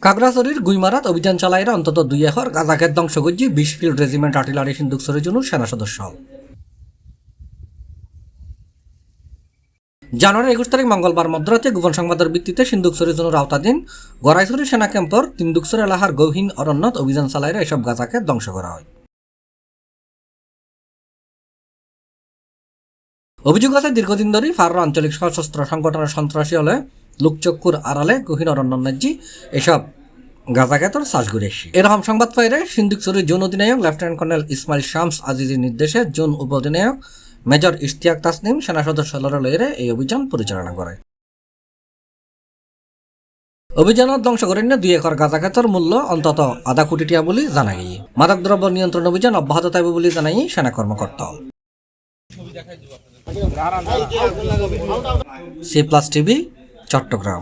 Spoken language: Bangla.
খাগড়াছড়ির গুইমারাত অভিযান চালাইরা অন্তত 2 একর গাঁজা ক্ষেত ধ্বংস করছে 20 ফিল্ড রেজিমেন্ট আর্টিলারি সিন্ধুকছড়ি জন্য সেনা সদস্য। জানুয়ারি 21 তারিখ মঙ্গলবার মধ্যরাতে গোপন সংবাদের ভিত্তিতে সিন্ধুকছড়ি জোনের আওতাধীন গড়াইছড়ি সেনা ক্যাম্পর তিনদুকছড়ি এলাকার গহীন অরণ্যত অভিযান চালাইরা এসব গাঁজা ক্ষেত ধ্বংস করা হয়। অভিযোগ আছে দীর্ঘদিন ধরেই ফাররা আঞ্চলিক সশস্ত্র সংগঠনের সন্ত্রাসী হলে লোকচক্ষুর আড়ালে গহীন অরণ্য ন্যায্যি এসব গাঁজা ক্ষেতর চাষ করে এসেছে। এরকম সংবাদ পাইলে সিন্ধুকছড়ির জোন অধিনায়ক লেফটেন্যান্ট কর্নেল ইসমাইল শামস আজিজের নির্দেশে জোন উপ অধিনায়ক মেজর ইশতিয়াক তাসনিম সেনা সদস্য লড়ে এই অভিযান পরিচালনা করে। অভিযানত ধ্বংস করেন 2 একর গাঁজা ক্ষেতর মূল্য অন্তত আধা কোটি টাকা বলে জানা গিয়ে মাদকদ্রব্য নিয়ন্ত্রণ অভিযান অব্যাহত থাকবে বলে জানাই সেনা কর্মকর্তা। C+ TV, Chittagong.